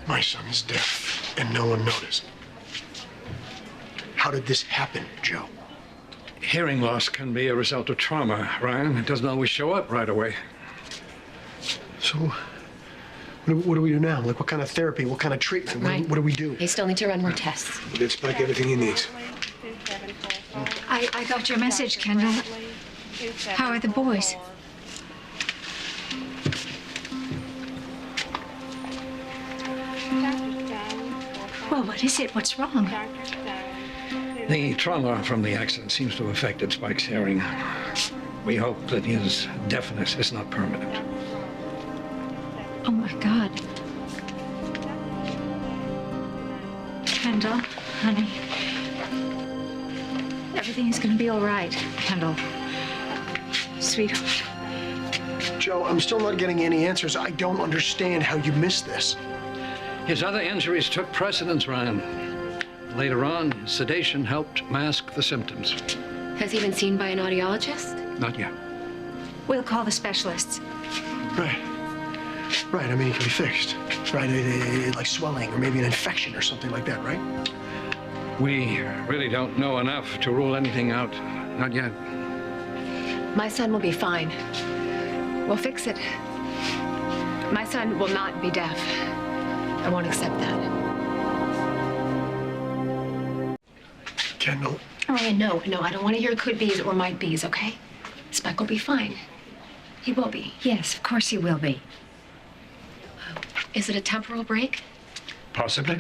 My son is deaf, and no one noticed. How did this happen, Joe? Hearing loss can be a result of trauma, Ryan. It doesn't always show up right away. So, what do we do now? Like, what kind of therapy? What kind of treatment? Right. What do we do? They still need to run more tests. Give Spike everything he needs. I got your message, Kendall. How are the boys? Well, what is it? What's wrong? The trauma from the accident seems to have affected Spike's hearing. We hope that his deafness is not permanent. Oh, my God. Kendall, honey. Everything is going to be all right, Kendall. Sweetheart. Joe, I'm still not getting any answers. I don't understand how you missed this. His other injuries took precedence, Ryan. Later on, sedation helped mask the symptoms. Has he been seen by an audiologist? Not yet. We'll call the specialists. Right. Right, I mean, it can be fixed. Right, like swelling or maybe an infection or something like that, right? We really don't know enough to rule anything out. Not yet. My son will be fine. We'll fix it. My son will not be deaf. I won't accept that. Kendall. Ryan, no, I don't want to hear could be's or might be's, okay? Spike will be fine. He will be. Yes, of course he will be. Is it a temporal break? Possibly.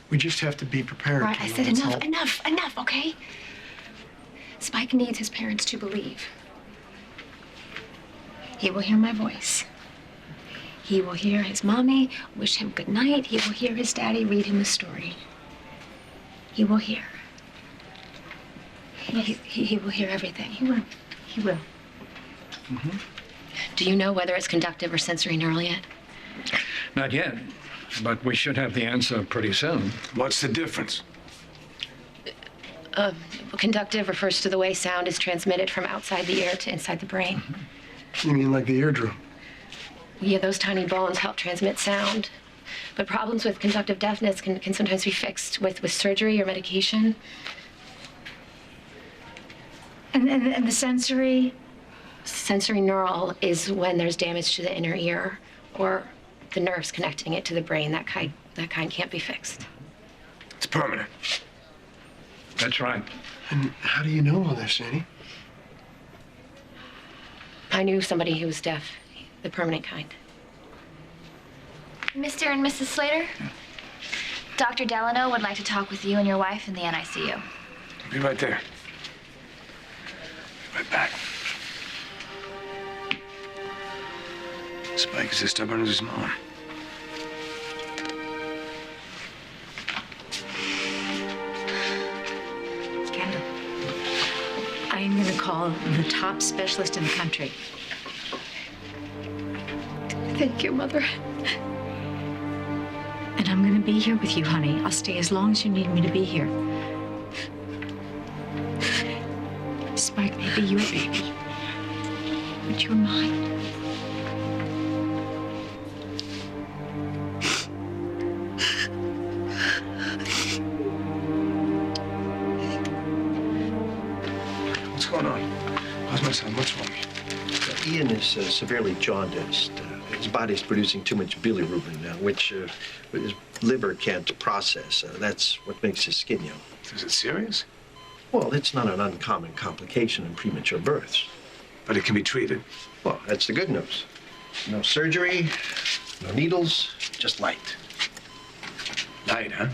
We just have to be prepared. Right, I said enough, okay? Spike needs his parents to believe. He will hear my voice. He will hear his mommy wish him good night. He will hear his daddy read him a story. He will hear. He will hear everything. He will. He will. Mm-hmm. Do you know whether it's conductive or sensory neural yet? Not yet, but we should have the answer pretty soon. What's the difference? Conductive refers to the way sound is transmitted from outside the ear to inside the brain. You mean like the eardrum? Yeah, those tiny bones help transmit sound. But problems with conductive deafness can sometimes be fixed with surgery or medication. And the sensory? Sensory neural is when there's damage to the inner ear or the nerves connecting it to the brain. That kind can't be fixed. It's permanent. That's right. And how do you know all this, Annie? I knew somebody who was deaf, the permanent kind. Mr. and Mrs. Slater? Dr. Delano would like to talk with you and your wife in the NICU. I'll be right there. Right back. Spike is as stubborn as his mom. Kendall, I am going to call the top specialist in the country. Thank you, Mother. And I'm going to be here with you, honey. I'll stay as long as you need me to be here. Spike may be your baby, but you're mine. What's going on? How's my son? What's wrong? Ian is severely jaundiced. His body's producing too much bilirubin now, which his liver can't process. That's what makes his skin yellow. Is it serious? Well, it's not an uncommon complication in premature births. But it can be treated. Well, that's the good news. No surgery, no needles, just light. Light, huh?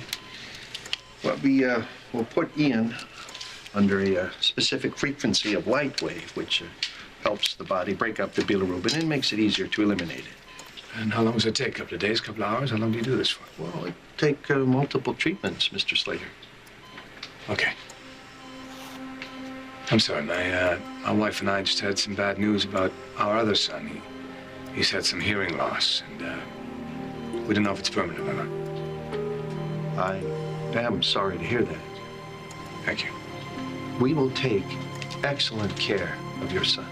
Well, we will put Ian under a specific frequency of light wave, which helps the body break up the bilirubin and makes it easier to eliminate it. And how long does it take? Couple of days, couple of hours? How long do you do this for? Well, it take multiple treatments, Mr. Slater. Okay. I'm sorry, my wife and I just had some bad news about our other son. He's had some hearing loss, and we don't know if it's permanent or not. I am sorry to hear that. Thank you. We will take excellent care of your son.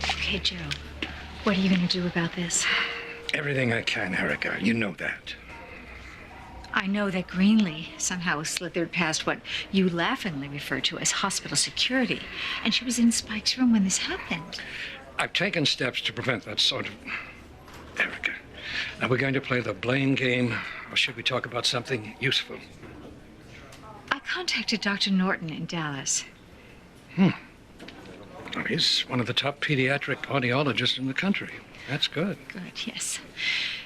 Okay, Joe. What are you going to do about this? Everything I can, Erica. You know that. I know that Greenlee somehow slithered past what you laughingly refer to as hospital security, and she was in Spike's room when this happened. I've taken steps to prevent that sort of... Erica, are we going to play the blame game, or should we talk about something useful? I contacted Dr. Norton in Dallas. Well, he's one of the top pediatric audiologists in the country. That's good. Good, yes.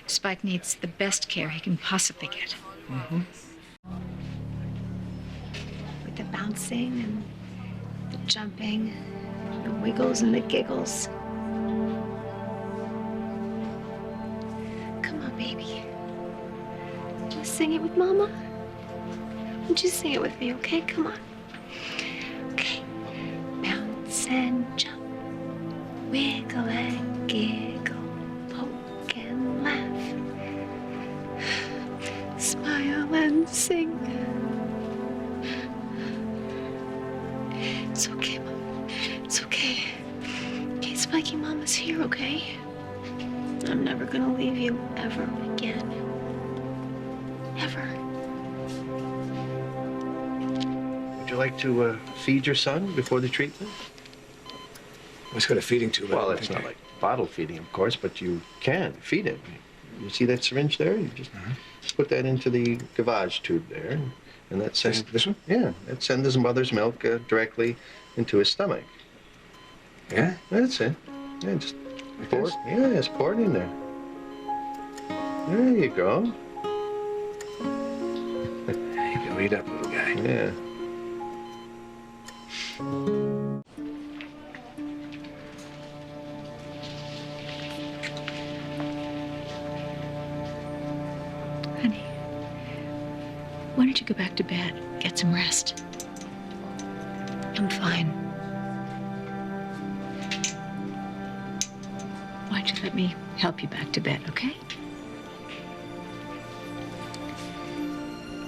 Spike needs the best care he can possibly get. Mm-hmm. With the bouncing and the jumping, the wiggles and the giggles. Come on, baby. Would you sing it with Mama? Would you sing it with me, okay? Come on. Okay. Bounce and jump. Wiggle and giggle. Poke and laugh. Smile and sing. It's okay, Mom. It's okay. Okay, Spiky Mama's here, okay? I'm never gonna leave you ever again. Ever. Would you like to feed your son before the treatment? He's got a feeding tube. Well, it's not like bottle feeding, of course, but you can feed him. You see that syringe there? You just put that into the gavage tube there, and that sends... This one? Yeah, that sends his mother's milk directly into his stomach. Yeah? That's it. Yeah, just Like pour it. this? Yeah, just pour it in there. There you go. You can read up, little guy. Yeah. Honey, why don't you go back to bed? Get some rest. I'm fine. Why don't you let me help you back to bed, okay?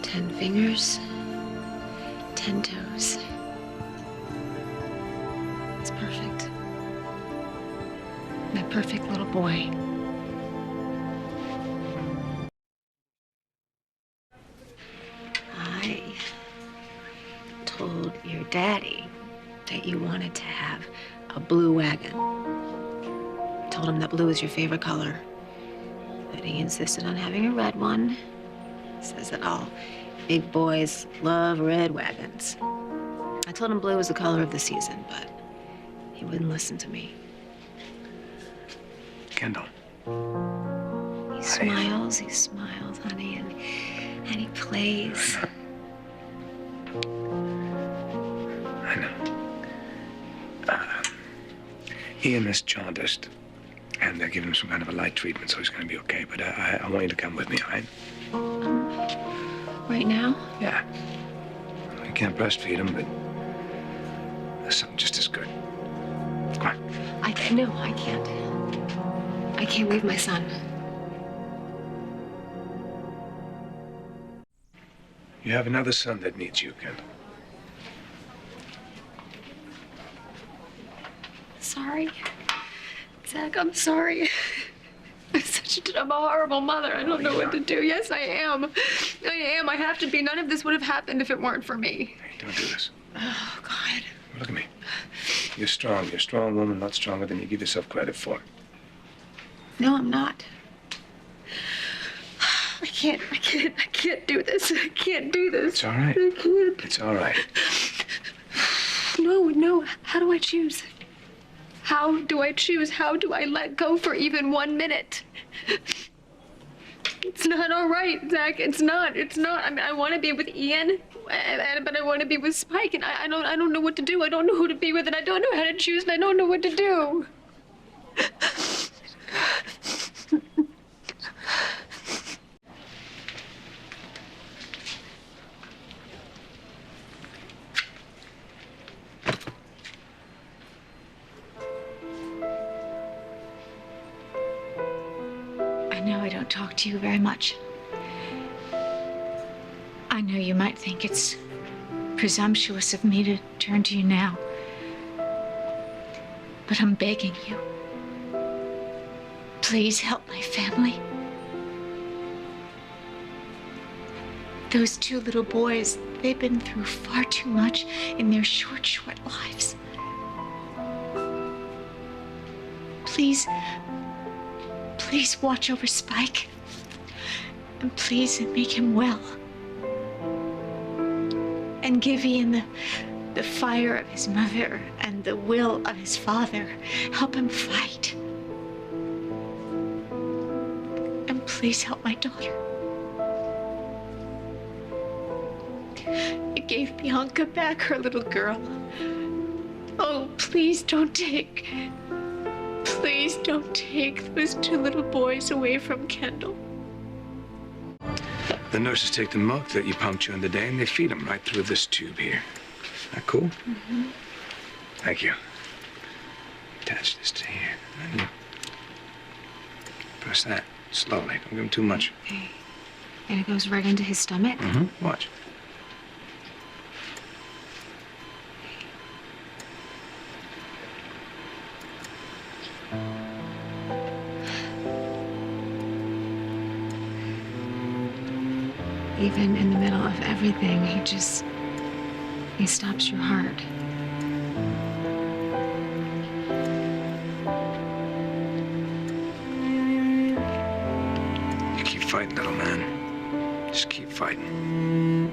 10 fingers, 10 toes. It's perfect. My perfect little boy. I told your daddy that you wanted to have a blue wagon. Told him that blue is your favorite color. That he insisted on having a red one. Says that all big boys love red wagons. I told him blue was the color of the season, but he wouldn't listen to me. Kendall. He smiles, honey, and he plays. I know. Ian is jaundiced, and they're giving him some kind of a light treatment, so he's going to be okay. But I want you to come with me, all right? Right now? Yeah. I can't breastfeed him, but there's something just as good. Come on. I can't leave my son. You have another son that needs you, Kendall. Sorry. Zach, I'm sorry. I'm a horrible mother. I don't know what to do. Yes, I am. I have to be. None of this would have happened if it weren't for me. Hey, don't do this. Oh, God. Look at me. You're strong. You're a strong woman, not stronger than you give yourself credit for. No, I'm not. I can't do this. I can't do this. It's all right. I can't. It's all right. No. How do I choose? How do I choose? How do I let go for even 1 minute? It's not all right, Zach. It's not. I mean, I want to be with Ian, but I want to be with Spike, and I don't know what to do. I don't know who to be with, and I don't know how to choose, and I don't know what to do. I know I don't talk to you very much. I know you might think it's presumptuous of me to turn to you now. But I'm begging you. Please help my family. Those two little boys, they've been through far too much in their short, short lives. Please, please watch over Spike. And please make him well. And give Ian the fire of his mother and the will of his father. Help him fight. And please help my daughter. You gave Bianca back her little girl. Oh, please don't take those two little boys away from Kendall. The nurses take the milk that you pumped during the day and they feed them right through this tube here. That cool? Mm-hmm. Thank you. Attach this to here. And you press that slowly. Don't give him too much. Okay. And it goes right into his stomach? Mm-hmm. Watch. Even in the middle of everything, he stops your heart. You keep fighting, little man. Just keep fighting.